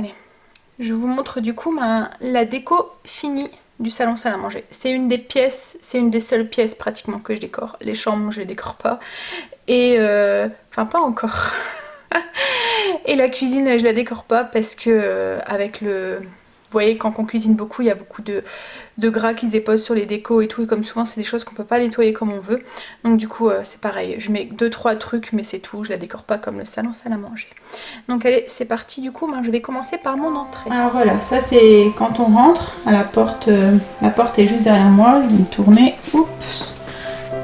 allez, je vous montre du coup la déco finie du salon salle à manger. C'est une des pièces, c'est une des seules pièces pratiquement que je décore. Les chambres, je les décore pas. Et enfin pas encore. Et la cuisine, je la décore pas parce que avec le... Vous voyez, quand on cuisine beaucoup, il y a beaucoup de gras qui se déposent sur les décos et tout. Et comme souvent, c'est des choses qu'on peut pas nettoyer comme on veut. Donc du coup, c'est pareil. Je mets 2-3 trucs, mais c'est tout. Je la décore pas comme le salon salle à manger. Donc allez, c'est parti. Du coup, je vais commencer par mon entrée. Alors voilà, ça c'est quand on rentre à la porte. La porte est juste derrière moi. Je vais me tourner. Oups.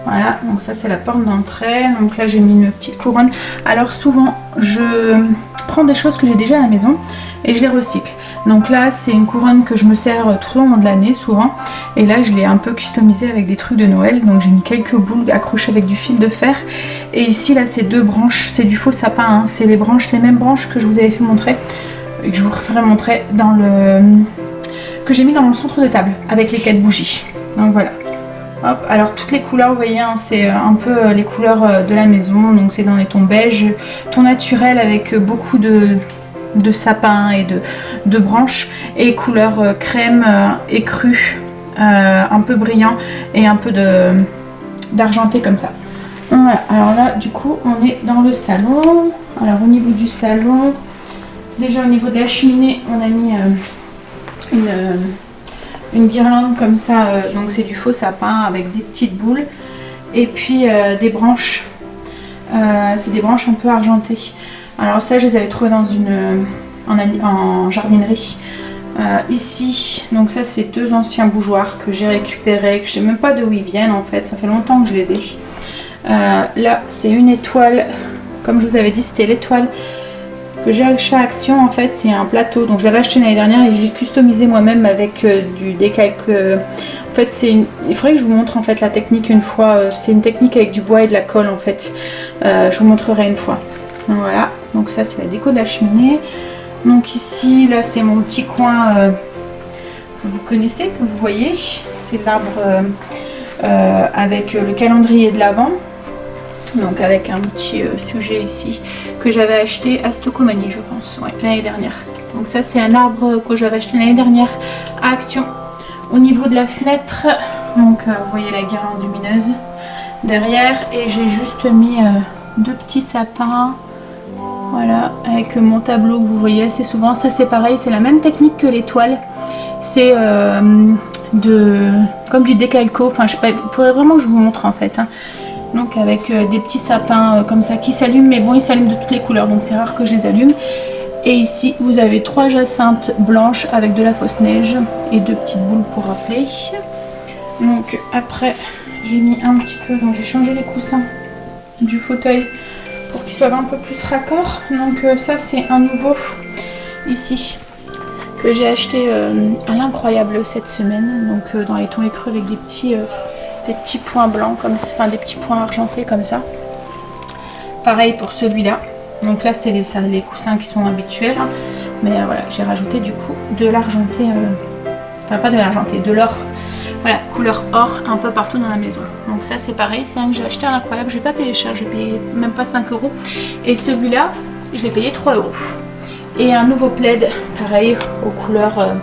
Voilà, donc ça c'est la porte d'entrée. Donc là j'ai mis une petite couronne. Alors souvent je prends des choses que j'ai déjà à la maison et je les recycle. Donc là c'est une couronne que je me sers tout au long de l'année souvent. Et là je l'ai un peu customisée avec des trucs de Noël. Donc j'ai mis quelques boules accrochées avec du fil de fer. Et ici là c'est 2 branches, c'est du faux sapin. Hein. C'est les branches, les mêmes branches que je vous avais fait montrer. Et que je vous referai montrer dans le... que j'ai mis dans mon centre de table avec les 4 bougies. Donc voilà. Hop, alors toutes les couleurs, vous voyez, hein, c'est un peu les couleurs de la maison. Donc c'est dans les tons beige, ton naturel avec beaucoup de sapins et de branches. Et couleurs crème écru, un peu brillant et un peu d'argenté comme ça. Voilà, alors là du coup on est dans le salon. Alors au niveau du salon, déjà au niveau de la cheminée, on a mis une guirlande comme ça, donc c'est du faux sapin avec des petites boules et puis des branches, c'est des branches un peu argentées. Alors ça je les avais trouvées dans en jardinerie. Ici, donc ça c'est 2 anciens bougeoirs que j'ai récupérés, que je sais même pas d'où ils viennent en fait, ça fait longtemps que je les ai. Là c'est une étoile, comme je vous avais dit c'était l'étoile que j'ai acheté à Action. En fait c'est un plateau, donc je l'avais acheté l'année dernière et je l'ai customisé moi-même avec du décalque. En fait il faudrait que je vous montre en fait la technique une fois. C'est une technique avec du bois et de la colle en fait. Je vous montrerai une fois. Donc voilà, donc ça c'est la déco de la cheminée. Donc ici là c'est mon petit coin que vous connaissez, que vous voyez, c'est l'arbre avec le calendrier de l'Avent. Donc avec un petit sujet ici que j'avais acheté à Stocomanie je pense, ouais, l'année dernière. Donc ça c'est un arbre que j'avais acheté l'année dernière à Action. Au niveau de la fenêtre, donc vous voyez la guirlande lumineuse derrière et j'ai juste mis 2 petits sapins. Voilà, avec mon tableau que vous voyez assez souvent. Ça c'est pareil, c'est la même technique que l'étoile. C'est comme du décalco, enfin je sais pas, il faudrait vraiment que je vous montre en fait. Hein. Donc avec des petits sapins comme ça qui s'allument, mais bon ils s'allument de toutes les couleurs donc c'est rare que je les allume. Et ici vous avez 3 jacinthes blanches avec de la fausse neige et 2 petites boules pour rappeler. Donc après j'ai mis un petit peu, donc j'ai changé les coussins du fauteuil pour qu'ils soient un peu plus raccords. Donc ça c'est un nouveau ici que j'ai acheté à l'incroyable cette semaine, donc dans les tons écreux avec des petits points blancs comme ça, enfin des petits points argentés comme ça. Pareil pour celui-là. Donc là c'est les coussins qui sont habituels, hein. Mais voilà, j'ai rajouté du coup de l'argenté, enfin pas de l'argenté, de l'or. Voilà, couleur or un peu partout dans la maison. Donc ça c'est pareil, c'est un que j'ai acheté à l'incroyable, j'ai pas payé cher, j'ai payé même pas 5 €. Et celui-là, je l'ai payé 3 €. Et un nouveau plaid, pareil, aux couleurs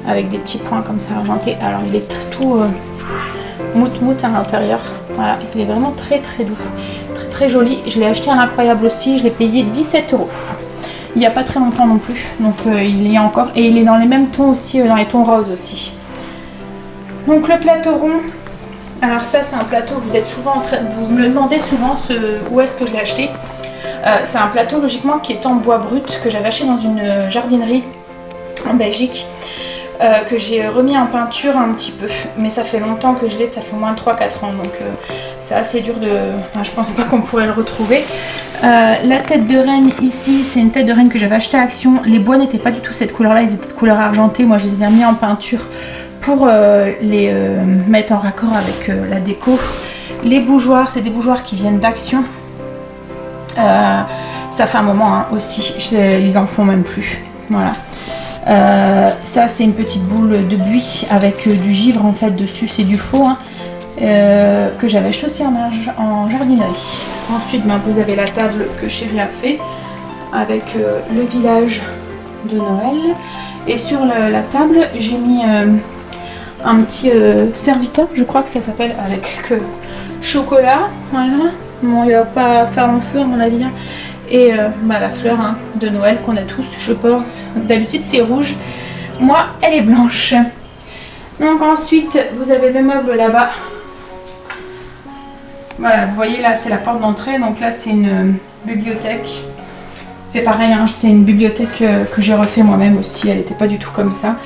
avec des petits points comme ça argentés. Alors il est tout mout à l'intérieur. Voilà, il est vraiment très très doux, très très joli. Je l'ai acheté à l'incroyable aussi, je l'ai payé 17 €. Il n'y a pas très longtemps non plus, donc il y a encore, et il est dans les mêmes tons aussi, dans les tons roses aussi. Donc le plateau rond, alors ça c'est un plateau, vous êtes souvent en train, vous me demandez souvent où est-ce que je l'ai acheté. C'est un plateau logiquement qui est en bois brut, que j'avais acheté dans une jardinerie en Belgique, que j'ai remis en peinture un petit peu, mais ça fait longtemps que je l'ai, ça fait au moins 3-4 ans, donc c'est assez dur de... Enfin, je pense pas qu'on pourrait le retrouver. La tête de reine ici, c'est une tête de reine que j'avais acheté à Action. Les bois n'étaient pas du tout cette couleur là, ils étaient de couleur argentée. Moi je les ai remis en peinture pour les mettre en raccord avec la déco. Les bougeoirs, c'est des bougeoirs qui viennent d'Action. Ça fait un moment hein, aussi, ils en font même plus. Voilà. Ça c'est une petite boule de buis avec du givre en fait dessus, c'est du faux hein, que j'avais acheté aussi en jardinerie. Ensuite vous avez la table que Chérie a fait avec le village de Noël. Et sur la table, j'ai mis un petit serviteur, je crois que ça s'appelle, avec quelques chocolats. Voilà. Bon, il va pas faire long feu à mon avis. Et la fleur de Noël qu'on a tous, je pense. D'habitude c'est rouge. Moi, elle est blanche. Donc ensuite, vous avez le meuble là-bas. Voilà, vous voyez là, c'est la porte d'entrée. Donc là, c'est une bibliothèque. C'est pareil, c'est une bibliothèque que j'ai refait moi-même aussi. Elle n'était pas du tout comme ça.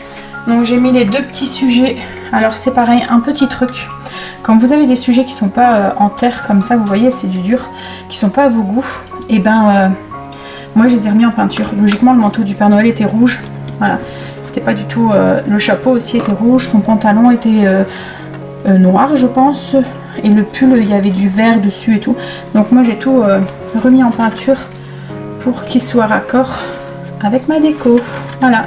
Donc j'ai mis les deux petits sujets. Alors c'est pareil, un petit truc. Quand vous avez des sujets qui sont pas en terre comme ça, vous voyez, c'est du dur, qui sont pas à vos goûts, et moi je les ai remis en peinture. Logiquement, le manteau du Père Noël était rouge. Voilà, c'était pas du tout. Le chapeau aussi était rouge, son pantalon était noir, je pense. Et le pull, il y avait du vert dessus et tout. Donc moi j'ai tout remis en peinture pour qu'il soit raccord avec ma déco. Voilà.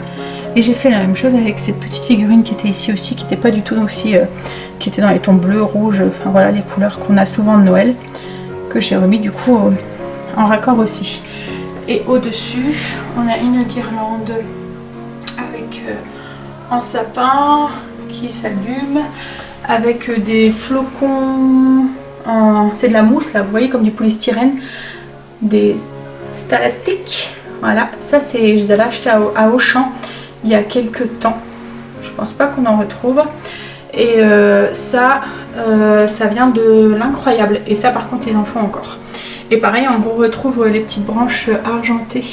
Et j'ai fait la même chose avec cette petite figurine qui était ici aussi, qui n'était pas du tout aussi, qui était dans les tons bleus, rouges, enfin voilà les couleurs qu'on a souvent de Noël, que j'ai remis du coup en raccord aussi. Et au-dessus, on a une guirlande avec un sapin qui s'allume, avec des flocons, c'est de la mousse là, vous voyez, comme du polystyrène, des stalastiques. Voilà, ça c'est, je les avais achetés à Auchan il y a quelques temps. Je pense pas qu'on en retrouve. Et ça vient de l'Incroyable. Et ça par contre ils en font encore. Et pareil, on retrouve les petites branches argentées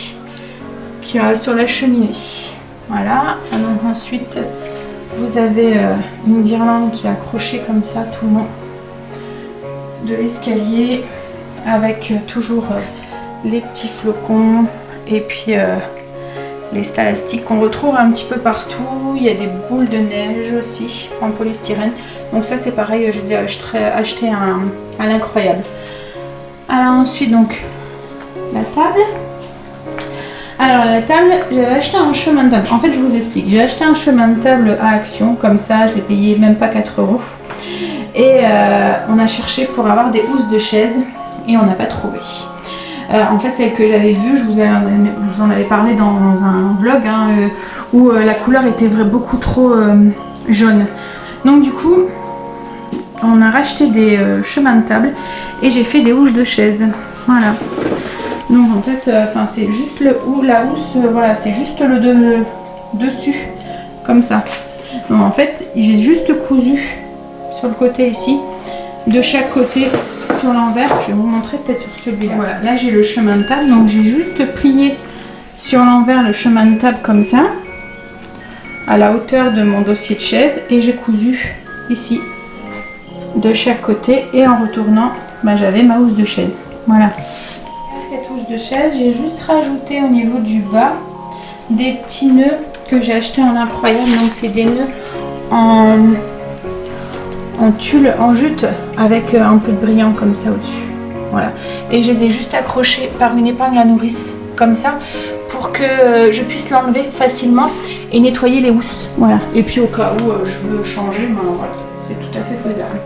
qu'il y a sur la cheminée. Voilà. Alors ensuite vous avez une guirlande qui est accrochée comme ça tout le long de l'escalier, avec toujours les petits flocons et puis les stalastiques qu'on retrouve un petit peu partout. Il y a des boules de neige aussi en polystyrène. Donc ça c'est pareil, je les ai achetés à l'Incroyable. Alors ensuite donc la table. Alors la table, j'avais acheté un chemin de table. En fait je vous explique, j'ai acheté un chemin de table à Action, comme ça je l'ai payé même pas 4 €. Et on a cherché pour avoir des housses de chaise et on n'a pas trouvé. En fait celle que j'avais vue, je vous en avais parlé dans un vlog où la couleur était beaucoup trop jaune. Donc du coup on a racheté des chemins de table et j'ai fait des housses de chaise. Voilà. Donc en fait c'est juste la housse, voilà, c'est juste le dessus comme ça. Donc en fait j'ai juste cousu sur le côté ici, de chaque côté sur l'envers. Je vais vous montrer peut-être sur celui-là. Voilà, là j'ai le chemin de table, donc j'ai juste plié sur l'envers le chemin de table comme ça, à la hauteur de mon dossier de chaise, et j'ai cousu ici de chaque côté, et en retournant j'avais ma housse de chaise. Voilà. Cette housse de chaise, j'ai juste rajouté au niveau du bas des petits nœuds que j'ai acheté en Incroyable. Donc c'est des nœuds en tulle, en jute, avec un peu de brillant comme ça au-dessus. Voilà. Et je les ai juste accrochés par une épingle à nourrice comme ça, pour que je puisse l'enlever facilement et nettoyer les housses. Voilà. Et puis au cas où je veux changer, voilà, c'est tout à fait faisable.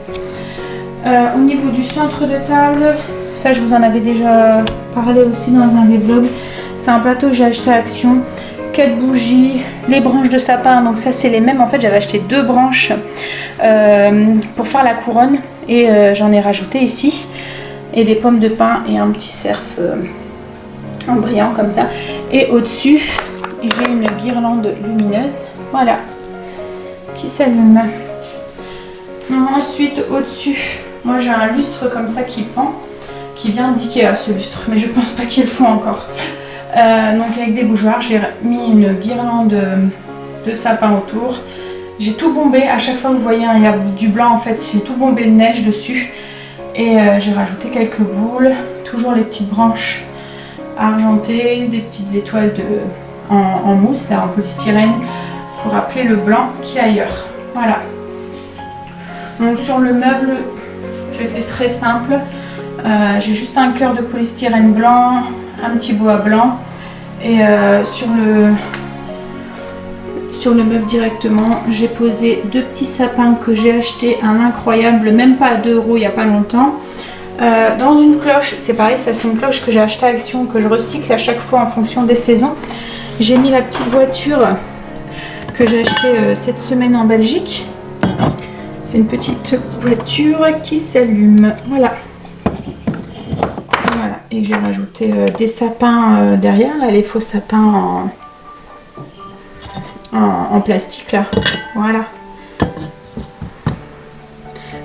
Au niveau du centre de table, ça je vous en avais déjà parlé aussi dans un des vlogs. C'est un plateau que j'ai acheté à Action. 4 bougies, les branches de sapin, donc ça c'est les mêmes. En fait j'avais acheté 2 branches pour faire la couronne, et j'en ai rajouté ici, et des pommes de pin et un petit cerf en brillant comme ça. Et au dessus j'ai une guirlande lumineuse, voilà, qui s'allume. Ensuite au dessus, moi j'ai un lustre comme ça qui pend, qui vient d'Ikea ce lustre, mais je pense pas qu'ils le font encore. Donc avec des bougeoirs, j'ai mis une guirlande de sapin autour. J'ai tout bombé, à chaque fois que vous voyez il y a du blanc, en fait j'ai tout bombé de neige dessus. Et j'ai rajouté quelques boules, toujours les petites branches argentées, des petites étoiles en mousse, là en polystyrène, pour rappeler le blanc qui est ailleurs. Voilà. Donc sur le meuble, j'ai fait très simple. J'ai juste un cœur de polystyrène blanc, un petit bois blanc, et sur le meuble directement j'ai posé 2 petits sapins que j'ai acheté à l'Incroyable, même pas à 2 € il n'y a pas longtemps, dans une cloche. C'est pareil, ça c'est une cloche que j'ai acheté à Action, que je recycle à chaque fois en fonction des saisons. J'ai mis la petite voiture que j'ai achetée cette semaine en Belgique. C'est une petite voiture qui s'allume. Voilà. Voilà. Et j'ai rajouté des sapins derrière, là, les faux sapins en plastique, là. Voilà.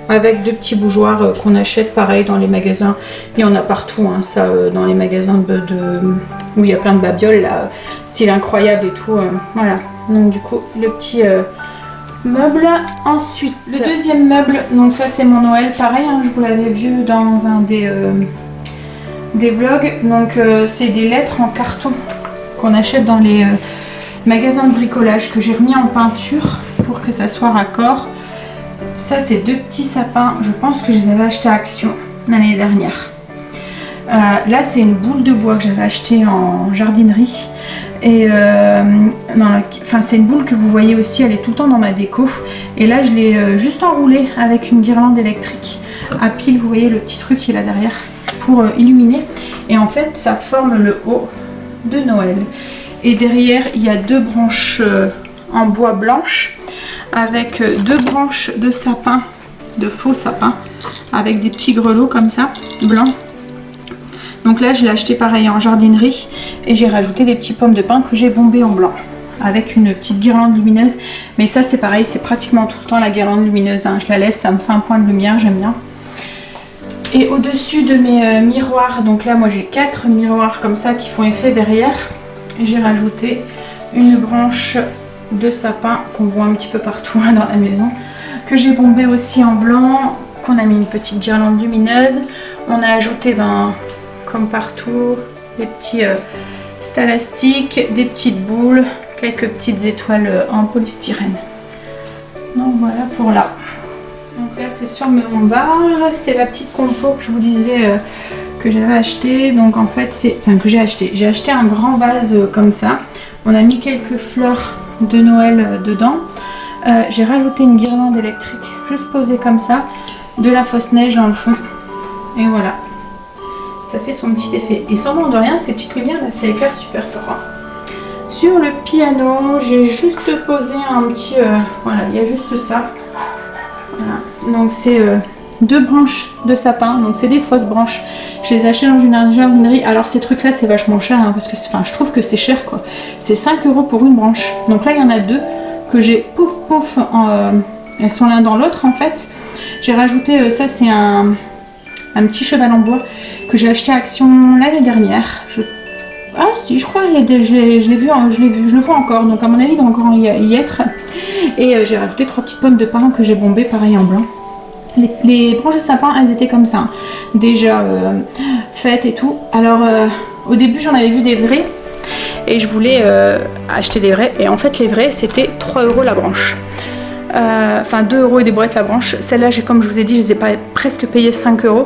Avec deux petits bougeoirs qu'on achète pareil dans les magasins. Il y en a partout, hein, ça, dans les magasins où il y a plein de babioles, là, style incroyable et tout. Voilà. Donc du coup, le petit meuble. Ensuite, le deuxième meuble, donc ça c'est mon Noël, pareil, hein, je vous l'avais vu dans un des vlogs. Donc c'est des lettres en carton qu'on achète dans les magasins de bricolage que j'ai remis en peinture pour que ça soit raccord. Ça c'est deux petits sapins, je pense que je les avais achetés à Action l'année dernière. Là c'est une boule de bois que j'avais achetée en jardinerie. Et c'est une boule que vous voyez aussi, elle est tout le temps dans ma déco. Et là je l'ai juste enroulée avec une guirlande électrique à pile, vous voyez le petit truc qui est là derrière pour illuminer. Et en fait ça forme le haut de Noël. Et derrière il y a deux branches en bois blanche avec deux branches de sapin, de faux sapins, avec des petits grelots comme ça, blancs. Donc là je l'ai acheté pareil en jardinerie et j'ai rajouté des petits pommes de pin que j'ai bombés en blanc avec une petite guirlande lumineuse. Mais ça c'est pareil, c'est pratiquement tout le temps la guirlande lumineuse, hein. Je la laisse, ça me fait un point de lumière, j'aime bien. Et au-dessus de mes miroirs, donc là moi j'ai 4 miroirs comme ça qui font effet derrière. J'ai rajouté une branche de sapin qu'on voit un petit peu partout, hein, dans la maison, que j'ai bombé aussi en blanc, qu'on a mis une petite guirlande lumineuse. On a ajouté comme partout, des petits stalastiques, des petites boules, quelques petites étoiles en polystyrène. Donc voilà pour là. Donc là c'est sur mon bar, c'est la petite compo que je vous disais que j'avais acheté. Donc en fait j'ai acheté un grand vase comme ça. On a mis quelques fleurs de Noël dedans. J'ai rajouté une guirlande électrique juste posée comme ça, de la fausse neige dans le fond. Et voilà. Ça fait son petit effet. Et sans nom de rien, ces petites lumières là, ça éclaire super fort. Sur le piano, j'ai juste posé un petit... voilà, il y a juste ça. Voilà. Donc c'est deux branches de sapin. Donc c'est des fausses branches. Je les achète dans une jardinerie. Alors ces trucs là, c'est vachement cher, hein, parce que je trouve que c'est cher quoi. C'est 5 € pour une branche. Donc là, il y en a deux que j'ai pouf pouf. Elles sont l'un dans l'autre en fait. J'ai rajouté, ça c'est un petit cheval en bois que j'ai acheté à Action l'année dernière. Ah si, je crois que je le vois encore, donc à mon avis il doit encore y être. Et j'ai rajouté 3 petites pommes de pin que j'ai bombées pareil en blanc. Les branches de sapin, elles étaient comme ça, hein, déjà faites et tout. Alors au début j'en avais vu des vrais et je voulais acheter des vrais, et en fait les vrais c'était 3 € la branche. Enfin 2 € et des brouettes la branche. Celle-là, comme je vous ai dit, je les ai pas presque payées 5 €.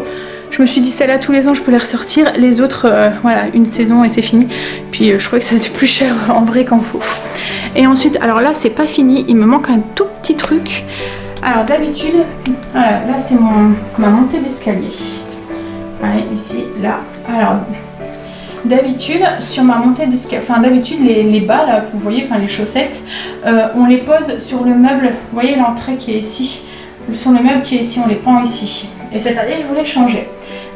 Je me suis dit celle-là tous les ans je peux les ressortir. Les autres, voilà, une saison et c'est fini. Puis je crois que ça c'est plus cher en vrai qu'en faux. Et ensuite, alors là c'est pas fini, il me manque un tout petit truc. Alors d'habitude, voilà, là c'est ma montée d'escalier. Allez, ici, là. Alors d'habitude, sur ma montée d'escalier, enfin d'habitude les bas là, vous voyez, enfin les chaussettes, on les pose sur le meuble. Vous voyez l'entrée qui est ici, sur le meuble qui est ici, on les pend ici. Et cette année, je voulais changer.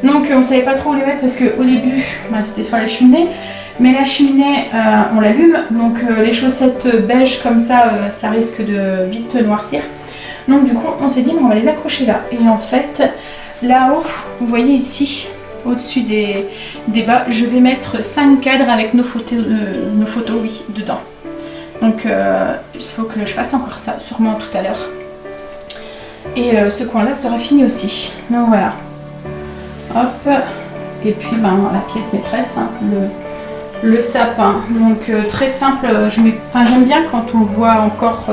Donc on savait pas trop où les mettre parce qu'au début, c'était sur la cheminée. Mais la cheminée, on l'allume. Donc les chaussettes beige comme ça, ça risque de vite noircir. Donc du coup, on s'est dit, on va les accrocher là. Et en fait, là-haut, vous voyez ici, au-dessus des bas, je vais mettre 5 cadres avec nos photos oui, dedans. Donc il faut que je fasse encore ça, sûrement tout à l'heure. Et ce coin-là sera fini aussi. Donc voilà. Hop. Et puis la pièce maîtresse, hein, le sapin. Donc très simple. J'aime bien quand on voit encore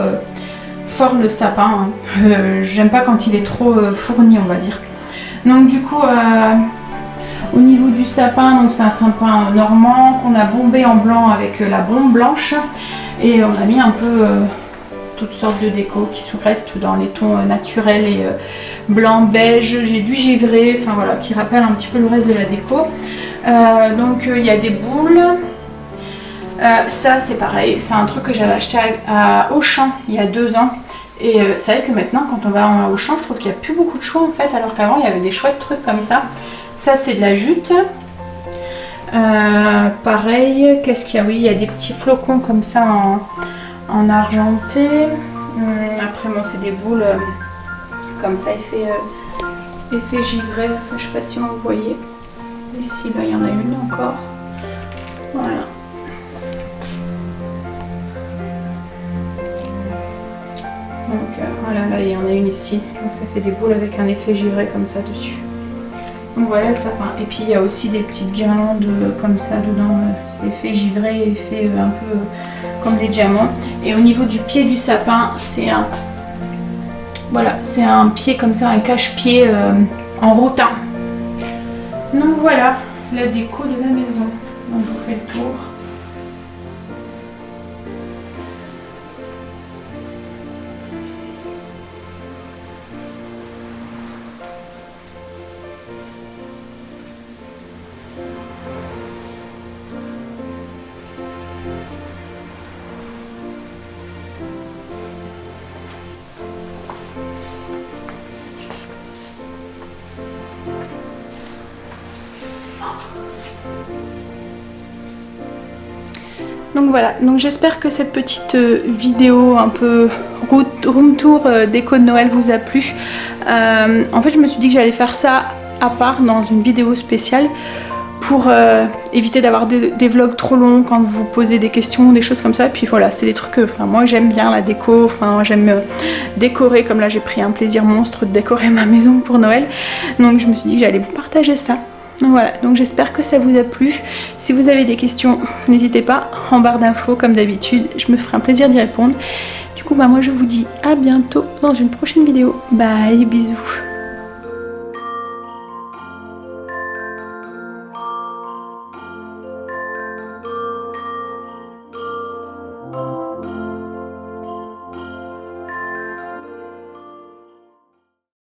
fort le sapin. Hein. J'aime pas quand il est trop fourni, on va dire. Donc du coup, au niveau du sapin, donc c'est un sapin normand qu'on a bombé en blanc avec la bombe blanche. Et on a mis un peu toutes sortes de déco qui restent dans les tons naturels et blanc, beige. J'ai du givré, enfin voilà, qui rappelle un petit peu le reste de la déco. Donc il y a des boules. Ça c'est pareil, c'est un truc que j'avais acheté à Auchan il y a 2 ans. Et c'est vrai que maintenant quand on va à Auchan, je trouve qu'il n'y a plus beaucoup de choix en fait, alors qu'avant il y avait des chouettes trucs comme ça. Ça c'est de la jute. Pareil, qu'est-ce qu'il y a? Oui, il y a des petits flocons comme ça en argenté. Après bon, c'est des boules comme ça, effet givré. Enfin, je sais pas si vous voyez. Ici, là, il y en a une encore. Voilà. Donc voilà, là, il y en a une ici. Donc, ça fait des boules avec un effet givré comme ça dessus. Donc voilà le sapin. Et puis il y a aussi des petites guirlandes comme ça dedans. C'est effet givré, effet un peu comme des diamants. Et au niveau du pied du sapin, c'est un... Voilà, c'est un pied comme ça, un cache-pied en rotin. Donc voilà, la déco de la maison. Donc je vous fais le tour. Donc voilà, donc j'espère que cette petite vidéo un peu room tour déco de Noël vous a plu. En fait je me suis dit que j'allais faire ça à part dans une vidéo spéciale pour éviter d'avoir des vlogs trop longs quand vous posez des questions, des choses comme ça. Et puis voilà, c'est des trucs que moi j'aime bien la déco, j'aime décorer, comme là j'ai pris un plaisir monstre de décorer ma maison pour Noël. Donc je me suis dit que j'allais vous partager ça. Donc voilà, donc j'espère que ça vous a plu. Si vous avez des questions, n'hésitez pas, en barre d'infos comme d'habitude, je me ferai un plaisir d'y répondre. Du coup, moi je vous dis à bientôt dans une prochaine vidéo. Bye, bisous.